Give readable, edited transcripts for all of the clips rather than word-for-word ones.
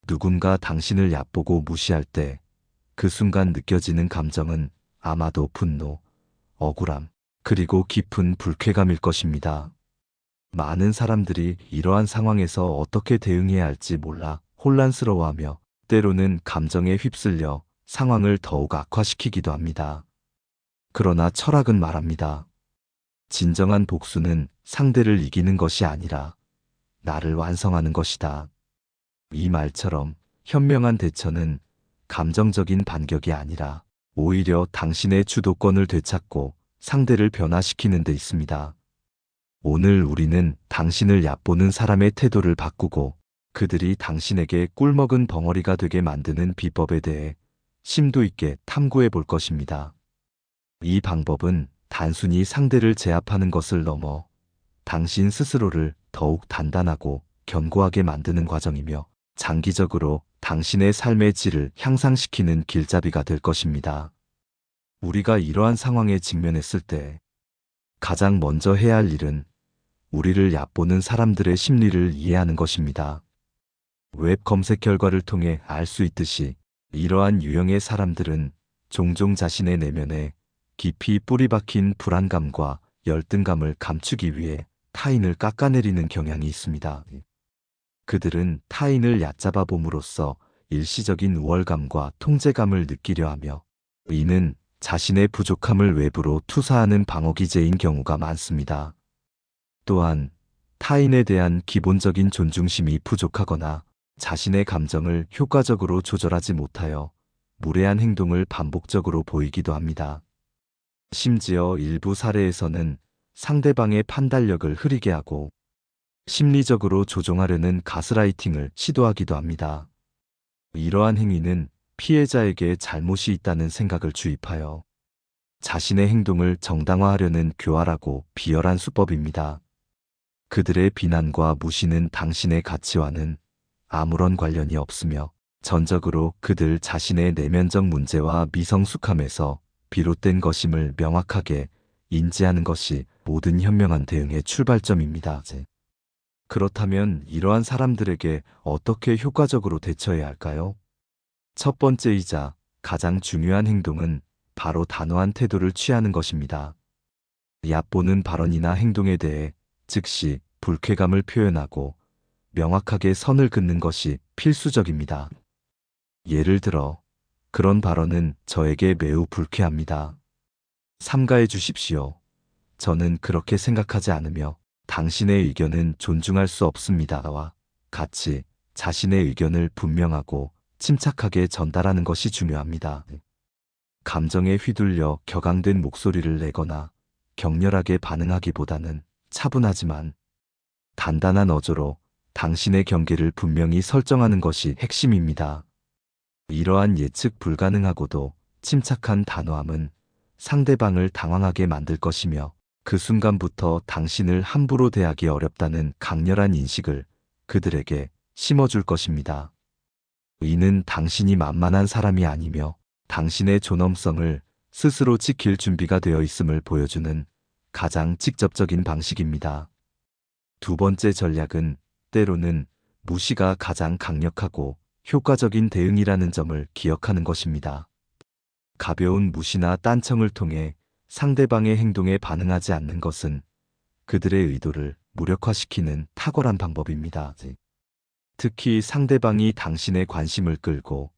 누군가 당신을 얕보고 무시할 때 그 순간 느껴지는 감정은 아마도 분노, 억울함, 그리고 깊은 불쾌감일 것입니다. 많은 사람들이 이러한 상황에서 어떻게 대응해야 할지 몰라 혼란스러워하며 때로는 감정에 휩쓸려 상황을 더욱 악화시키기도 합니다. 그러나 철학은 말합니다. 진정한 복수는 상대를 이기는 것이 아니라 나를 완성하는 것이다. 이 말처럼 현명한 대처는 감정적인 반격이 아니라 오히려 당신의 주도권을 되찾고 상대를 변화시키는 데 있습니다. 오늘 우리는 당신을 얕보는 사람의 태도를 바꾸고 그들이 당신에게 꿀먹은 벙어리가 되게 만드는 비법에 대해 심도 있게 탐구해 볼 것입니다. 이 방법은 단순히 상대를 제압하는 것을 넘어 당신 스스로를 더욱 단단하고 견고하게 만드는 과정이며 장기적으로 당신의 삶의 질을 향상시키는 길잡이가 될 것입니다. 우리가 이러한 상황에 직면했을 때 가장 먼저 해야 할 일은 우리를 얕보는 사람들의 심리를 이해하는 것입니다. 웹 검색 결과를 통해 알 수 있듯이 이러한 유형의 사람들은 종종 자신의 내면에 깊이 뿌리박힌 불안감과 열등감을 감추기 위해 타인을 깎아내리는 경향이 있습니다. 그들은 타인을 얕잡아 봄으로써 일시적인 우월감과 통제감을 느끼려 하며 이는 자신의 부족함을 외부로 투사하는 방어기제인 경우가 많습니다. 또한 타인에 대한 기본적인 존중심이 부족하거나 자신의 감정을 효과적으로 조절하지 못하여 무례한 행동을 반복적으로 보이기도 합니다. 심지어 일부 사례에서는 상대방의 판단력을 흐리게 하고 심리적으로 조종하려는 가스라이팅을 시도하기도 합니다. 이러한 행위는 피해자에게 잘못이 있다는 생각을 주입하여 자신의 행동을 정당화하려는 교활하고 비열한 수법입니다. 그들의 비난과 무시는 당신의 가치와는 아무런 관련이 없으며 전적으로 그들 자신의 내면적 문제와 미성숙함에서 비롯된 것임을 명확하게 인지하는 것이 모든 현명한 대응의 출발점입니다. 그렇다면 이러한 사람들에게 어떻게 효과적으로 대처해야 할까요? 첫 번째이자 가장 중요한 행동은 바로 단호한 태도를 취하는 것입니다. 얕보는 발언이나 행동에 대해 즉시 불쾌감을 표현하고 명확하게 선을 긋는 것이 필수적입니다. 예를 들어, 그런 발언은 저에게 매우 불쾌합니다. 삼가해 주십시오. 저는 그렇게 생각하지 않으며 당신의 의견은 존중할 수 없습니다와 같이 자신의 의견을 분명하고 침착하게 전달하는 것이 중요합니다. 감정에 휘둘려 격앙된 목소리를 내거나 격렬하게 반응하기보다는 차분하지만 단단한 어조로 당신의 경계를 분명히 설정하는 것이 핵심입니다. 이러한 예측 불가능하고도 침착한 단호함은 상대방을 당황하게 만들 것이며 그 순간부터 당신을 함부로 대하기 어렵다는 강렬한 인식을 그들에게 심어줄 것입니다. 이는 당신이 만만한 사람이 아니며 당신의 존엄성을 스스로 지킬 준비가 되어 있음을 보여주는 가장 직접적인 방식입니다. 두 번째 전략은 때로는 무시가 가장 강력하고 효과적인 대응이라는 점을 기억하는 것입니다. 가벼운 무시나 딴청을 통해 상대방의 행동에 반응하지 않는 것은 그들의 의도를 무력화시키는 탁월한 방법입니다. 특히 상대방이 당신의 관심을 끌고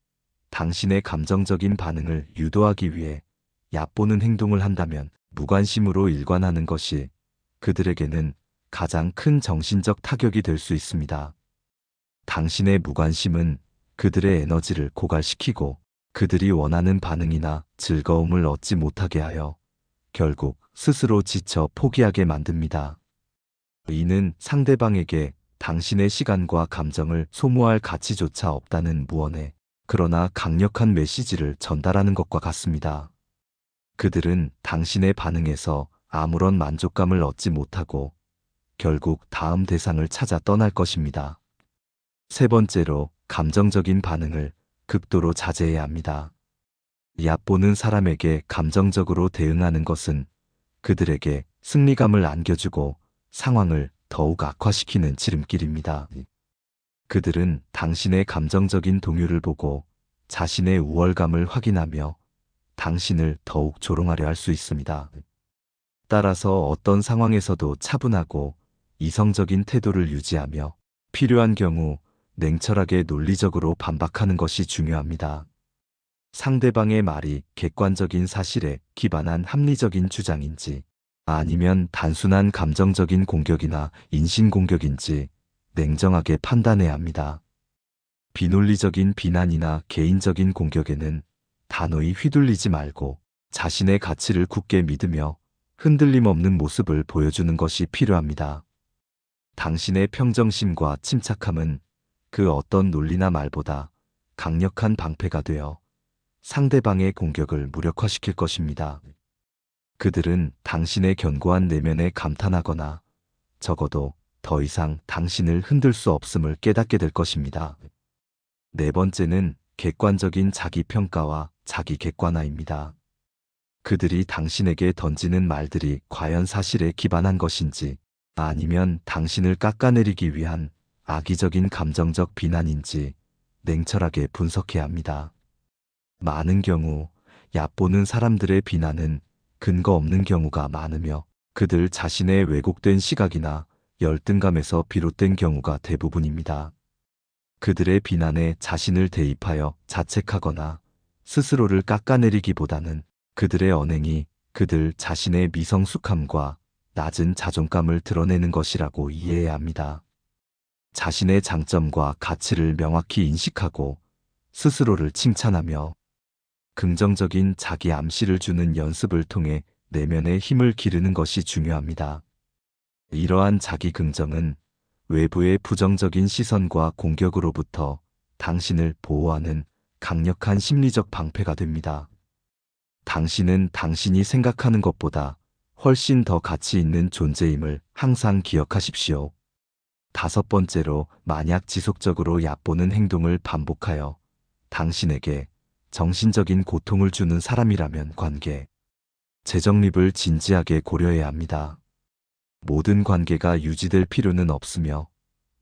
당신의 감정적인 반응을 유도하기 위해 얕보는 행동을 한다면 무관심으로 일관하는 것이 그들에게는 가장 큰 정신적 타격이 될 수 있습니다. 당신의 무관심은 그들의 에너지를 고갈시키고 그들이 원하는 반응이나 즐거움을 얻지 못하게 하여 결국 스스로 지쳐 포기하게 만듭니다. 이는 상대방에게 당신의 시간과 감정을 소모할 가치조차 없다는 무언의 그러나 강력한 메시지를 전달하는 것과 같습니다. 그들은 당신의 반응에서 아무런 만족감을 얻지 못하고 결국 다음 대상을 찾아 떠날 것입니다. 세 번째로 감정적인 반응을 극도로 자제해야 합니다. 얕보는 사람에게 감정적으로 대응하는 것은 그들에게 승리감을 안겨주고 상황을 더욱 악화시키는 지름길입니다. 그들은 당신의 감정적인 동요를 보고 자신의 우월감을 확인하며 당신을 더욱 조롱하려 할 수 있습니다. 따라서 어떤 상황에서도 차분하고 이성적인 태도를 유지하며 필요한 경우 냉철하게 논리적으로 반박하는 것이 중요합니다. 상대방의 말이 객관적인 사실에 기반한 합리적인 주장인지 아니면 단순한 감정적인 공격이나 인신공격인지 냉정하게 판단해야 합니다. 비논리적인 비난이나 개인적인 공격에는 단호히 휘둘리지 말고 자신의 가치를 굳게 믿으며 흔들림 없는 모습을 보여주는 것이 필요합니다. 당신의 평정심과 침착함은 그 어떤 논리나 말보다 강력한 방패가 되어 상대방의 공격을 무력화시킬 것입니다. 그들은 당신의 견고한 내면에 감탄하거나 적어도 더 이상 당신을 흔들 수 없음을 깨닫게 될 것입니다. 네 번째는 객관적인 자기평가와 자기객관화입니다. 그들이 당신에게 던지는 말들이 과연 사실에 기반한 것인지 아니면 당신을 깎아내리기 위한 악의적인 감정적 비난인지 냉철하게 분석해야 합니다. 많은 경우 얕보는 사람들의 비난은 근거 없는 경우가 많으며 그들 자신의 왜곡된 시각이나 열등감에서 비롯된 경우가 대부분입니다. 그들의 비난에 자신을 대입하여 자책하거나 스스로를 깎아내리기보다는 그들의 언행이 그들 자신의 미성숙함과 낮은 자존감을 드러내는 것이라고 이해해야 합니다. 자신의 장점과 가치를 명확히 인식하고 스스로를 칭찬하며 긍정적인 자기 암시를 주는 연습을 통해 내면의 힘을 기르는 것이 중요합니다. 이러한 자기 긍정은 외부의 부정적인 시선과 공격으로부터 당신을 보호하는 강력한 심리적 방패가 됩니다. 당신은 당신이 생각하는 것보다 훨씬 더 가치 있는 존재임을 항상 기억하십시오. 다섯 번째로, 만약 지속적으로 얕보는 행동을 반복하여 당신에게 정신적인 고통을 주는 사람이라면 관계 재정립을 진지하게 고려해야 합니다. 모든 관계가 유지될 필요는 없으며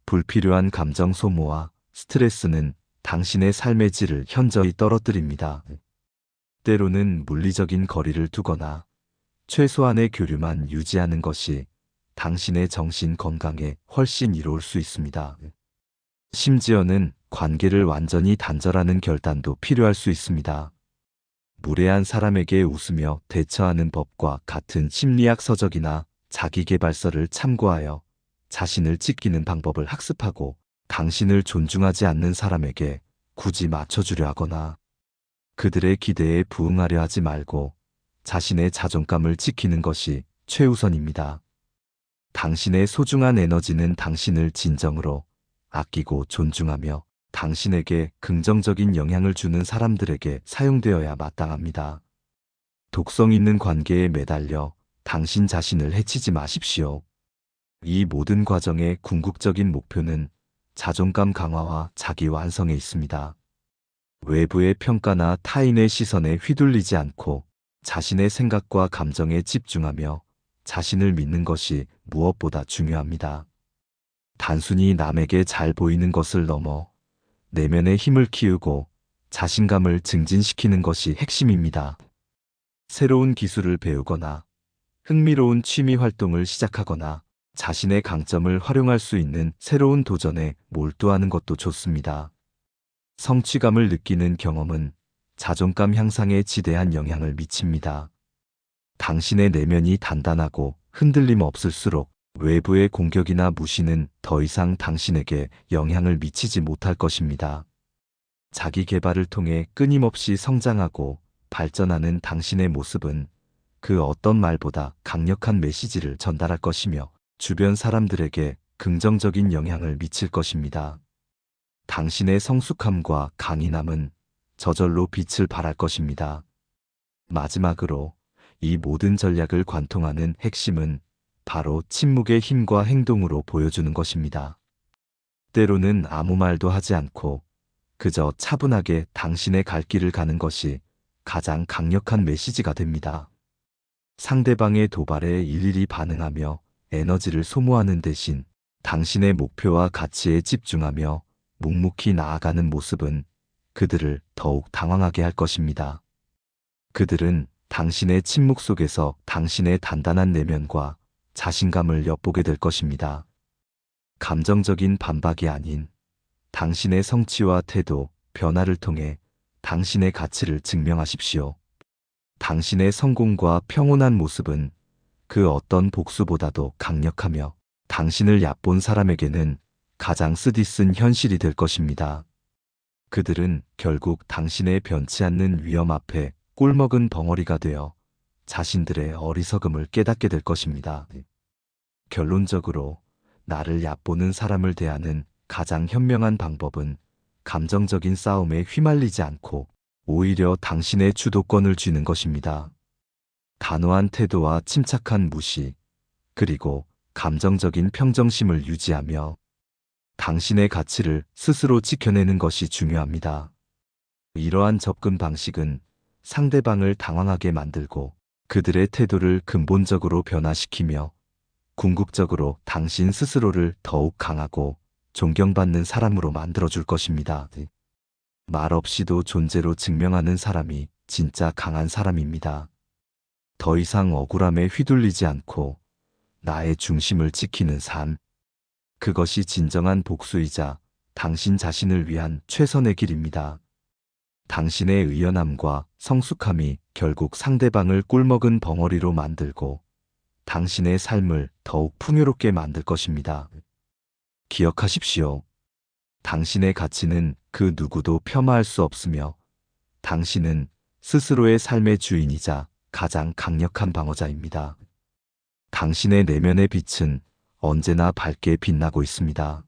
불필요한 감정 소모와 스트레스는 당신의 삶의 질을 현저히 떨어뜨립니다. 때로는 물리적인 거리를 두거나 최소한의 교류만 유지하는 것이 당신의 정신 건강에 훨씬 이로울 수 있습니다. 심지어는 관계를 완전히 단절하는 결단도 필요할 수 있습니다. 무례한 사람에게 웃으며 대처하는 법과 같은 심리학 서적이나 자기계발서를 참고하여 자신을 지키는 방법을 학습하고 당신을 존중하지 않는 사람에게 굳이 맞춰주려 하거나 그들의 기대에 부응하려 하지 말고 자신의 자존감을 지키는 것이 최우선입니다. 당신의 소중한 에너지는 당신을 진정으로 아끼고 존중하며 당신에게 긍정적인 영향을 주는 사람들에게 사용되어야 마땅합니다. 독성 있는 관계에 매달려 당신 자신을 해치지 마십시오. 이 모든 과정의 궁극적인 목표는 자존감 강화와 자기 완성에 있습니다. 외부의 평가나 타인의 시선에 휘둘리지 않고 자신의 생각과 감정에 집중하며 자신을 믿는 것이 무엇보다 중요합니다. 단순히 남에게 잘 보이는 것을 넘어 내면의 힘을 키우고 자신감을 증진시키는 것이 핵심입니다. 새로운 기술을 배우거나 흥미로운 취미 활동을 시작하거나 자신의 강점을 활용할 수 있는 새로운 도전에 몰두하는 것도 좋습니다. 성취감을 느끼는 경험은 자존감 향상에 지대한 영향을 미칩니다. 당신의 내면이 단단하고 흔들림 없을수록 외부의 공격이나 무시는 더 이상 당신에게 영향을 미치지 못할 것입니다. 자기 개발을 통해 끊임없이 성장하고 발전하는 당신의 모습은 그 어떤 말보다 강력한 메시지를 전달할 것이며 주변 사람들에게 긍정적인 영향을 미칠 것입니다. 당신의 성숙함과 강인함은 저절로 빛을 발할 것입니다. 마지막으로 이 모든 전략을 관통하는 핵심은 바로 침묵의 힘과 행동으로 보여주는 것입니다. 때로는 아무 말도 하지 않고 그저 차분하게 당신의 갈 길을 가는 것이 가장 강력한 메시지가 됩니다. 상대방의 도발에 일일이 반응하며 에너지를 소모하는 대신 당신의 목표와 가치에 집중하며 묵묵히 나아가는 모습은 그들을 더욱 당황하게 할 것입니다. 그들은 당신의 침묵 속에서 당신의 단단한 내면과 자신감을 엿보게 될 것입니다. 감정적인 반박이 아닌 당신의 성취와 태도, 변화를 통해 당신의 가치를 증명하십시오. 당신의 성공과 평온한 모습은 그 어떤 복수보다도 강력하며 당신을 얕본 사람에게는 가장 쓰디쓴 현실이 될 것입니다. 그들은 결국 당신의 변치 않는 위험 앞에 꿀먹은 벙어리가 되어 자신들의 어리석음을 깨닫게 될 것입니다. 결론적으로 나를 얕보는 사람을 대하는 가장 현명한 방법은 감정적인 싸움에 휘말리지 않고 오히려 당신의 주도권을 쥐는 것입니다. 단호한 태도와 침착한 무시, 그리고 감정적인 평정심을 유지하며 당신의 가치를 스스로 지켜내는 것이 중요합니다. 이러한 접근 방식은 상대방을 당황하게 만들고 그들의 태도를 근본적으로 변화시키며 궁극적으로 당신 스스로를 더욱 강하고 존경받는 사람으로 만들어줄 것입니다. 말 없이도 존재로 증명하는 사람이 진짜 강한 사람입니다. 더 이상 억울함에 휘둘리지 않고 나의 중심을 지키는 삶. 그것이 진정한 복수이자 당신 자신을 위한 최선의 길입니다. 당신의 의연함과 성숙함이 결국 상대방을 꿀먹은 벙어리로 만들고 당신의 삶을 더욱 풍요롭게 만들 것입니다. 기억하십시오. 당신의 가치는 그 누구도 폄하할 수 없으며 당신은 스스로의 삶의 주인이자 가장 강력한 방어자입니다. 당신의 내면의 빛은 언제나 밝게 빛나고 있습니다.